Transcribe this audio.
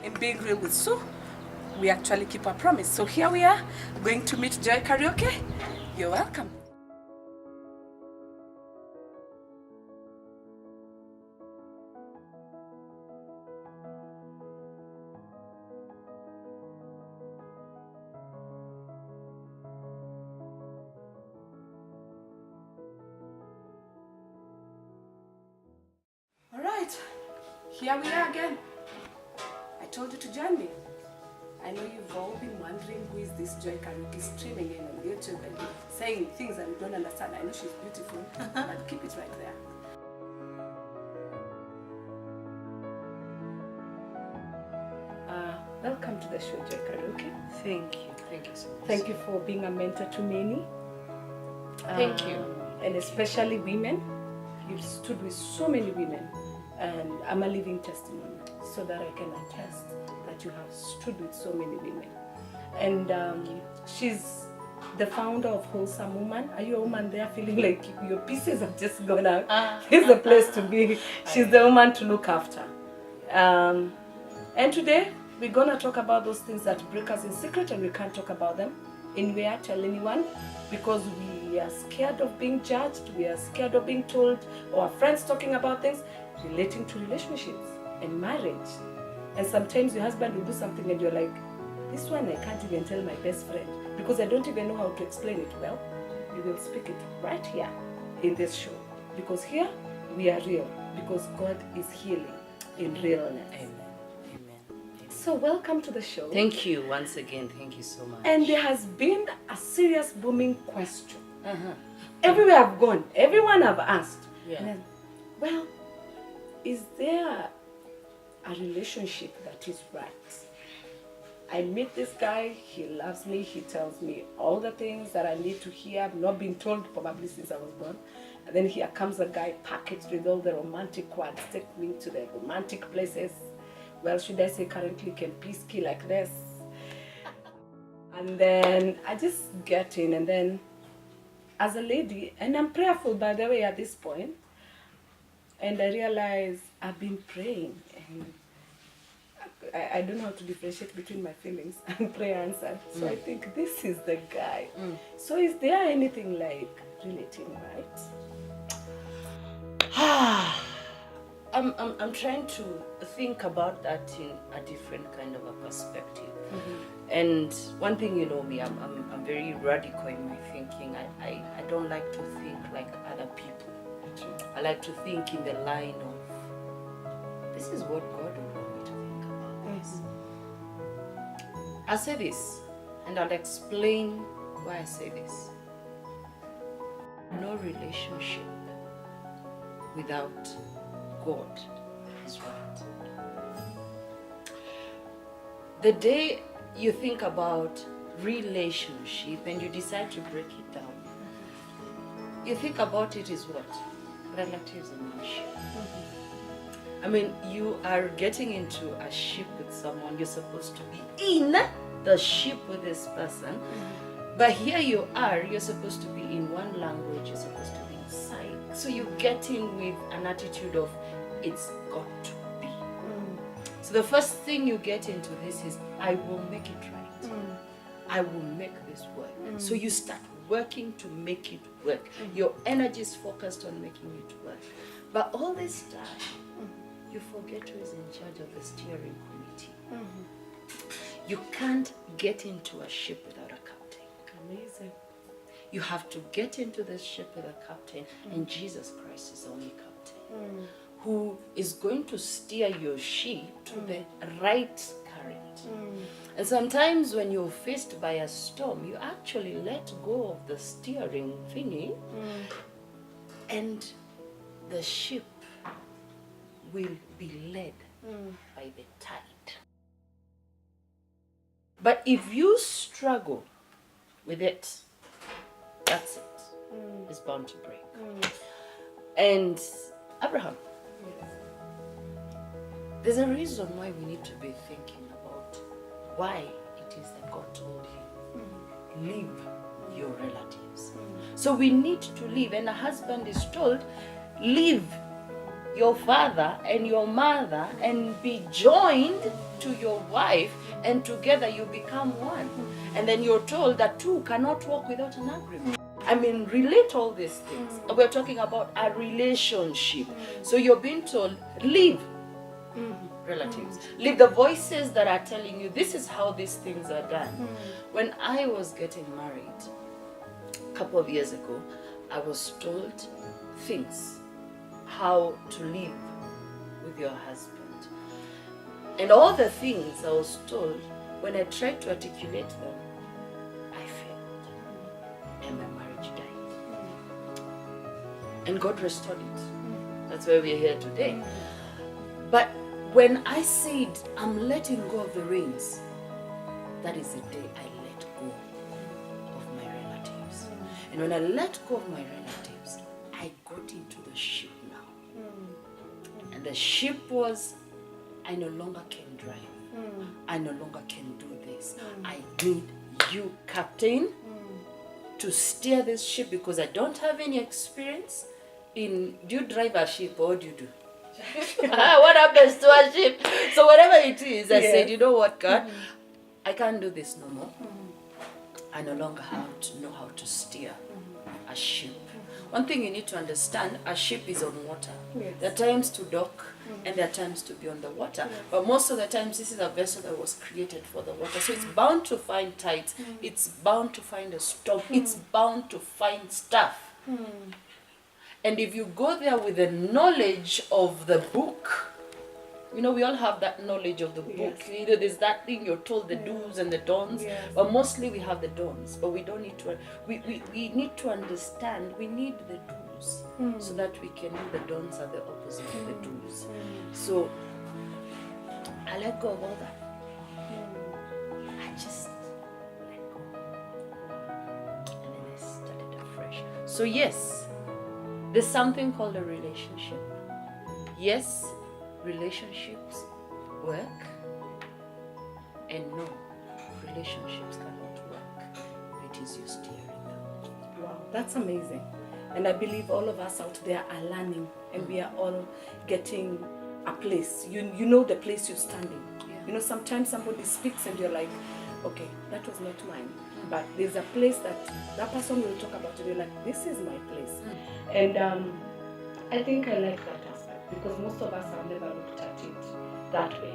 in being real with Sue, we actually keep our promise. So here we are, going to meet Joy Kariuki. You're welcome. All right, here we are again. I told you to join me. I know you've all been wondering who is this Joy Kariuki streaming in on YouTube and saying things that you don't understand. I know she's beautiful, but keep it right there. Welcome to the show, Joy Kariuki. Thank you so much. Thank you for being a mentor to many. Thank you. And especially women. You've stood with so many women, and I'm a living testimony so that I can attest that you have stood with so many women. And she's the founder of Wholesome Woman. Are you a woman there feeling like your pieces have just gone out? Here's the place to be. She's the woman to look after. And today we're gonna talk about those things that break us in secret and we can't talk about them anywhere, tell anyone, because we are scared of being judged, we are scared of being told, or our friends talking about things relating to relationships and marriage. And sometimes your husband will do something and you're like, this one I can't even tell my best friend because I don't even know how to explain it well. You will speak it right here in this show, because here we are real, because God is healing in realness. Amen. So welcome to the show. Thank you once again. Thank you so much. And there has been a serious booming question. Everywhere I've gone, everyone I've asked. Yeah. And then, well, is there a relationship that is right? I meet this guy, he loves me, he tells me all the things that I need to hear. I've not been told probably since I was born. And then here comes a guy packaged with all the romantic words, take me to the romantic places. Well, should I say currently can please key like this? And then I just get in, and then as a lady, and I'm prayerful by the way at this point, and I realize I've been praying and I don't know how to differentiate between my feelings and prayer answered. So I think this is the guy. So is there anything like relating, right? I'm trying to think about that in a different kind of a perspective. And one thing, you know me, I'm very radical in my thinking. I don't like to think like other people. I like to think in the line of, this is what God would want me to think about this. I'll say this, and I'll explain why I say this. No relationship without God is right. The day you think about relationship and you decide to break it down, you think about it is what? Relatives and ship. I mean, you are getting into a ship with someone, you're supposed to be in the ship with this person, but here you are, you're supposed to be in one language, you're supposed to be inside. So you get in with an attitude of, it's got to be. So the first thing you get into this is, I will make it right. I will make this work. So you start working to make it work. Your energy is focused on making it work. But all this time, you forget who is in charge of the steering committee. You can't get into a ship without a captain. Amazing. You have to get into this ship with a captain, and Jesus Christ is the only captain who is going to steer your ship to the right current. And sometimes when you're faced by a storm, you actually let go of the steering thingy, and the ship will be led by the tide. But if you struggle with it, that's it. It's bound to break. And Abraham, there's a reason why we need to be thinking about why it is that God told him, leave your relatives. So we need to leave, and a husband is told, leave your father and your mother and be joined to your wife, and together you become one. And then you're told that two cannot walk without an agreement. I mean, relate all these things. We're talking about a relationship. So you're being told, leave relatives. Leave the voices that are telling you this is how these things are done. When I was getting married a couple of years ago, I was told things, how to live with your husband. And all the things I was told, when I tried to articulate them, I failed. And my marriage died. And God restored it. That's why we're here today. But when I said, I'm letting go of the reins, that is the day I let go of my relatives. And when I let go of my relatives, I got into the ship now. And the ship was, I no longer can drive. I no longer can do this. I need you, Captain, to steer this ship, because I don't have any experience in, do you drive a ship or what do you do? What happens to a ship? So whatever it is, I said, you know what, God, I can't do this no more. I no longer have to know how to steer a ship. One thing you need to understand, a ship is on water. Yes. There are times to dock and there are times to be on the water. Yes. But most of the times, this is a vessel that was created for the water. So it's bound to find tides. It's bound to find a storm. It's bound to find stuff. And if you go there with the knowledge of the book, you know, we all have that knowledge of the book. Yes. You know, there's that thing you're told, the do's and the don'ts. Yes. But mostly we have the don'ts. But we don't need to, we need to understand, we need the do's so that we can know the don'ts are the opposite of the do's. So I let go of all that. I just let go. And then I started afresh. So yes, there's something called a relationship. Yes, relationships work, and no, relationships cannot work if it is you steering them. Wow, that's amazing. And I believe all of us out there are learning, and we are all getting a place. You know the place you're standing. Yeah. You know, sometimes somebody speaks and you're like, okay, that was not mine. But there's a place that person will talk about it. You're like, this is my place. And I think I like that aspect, because most of us have never looked at it that way.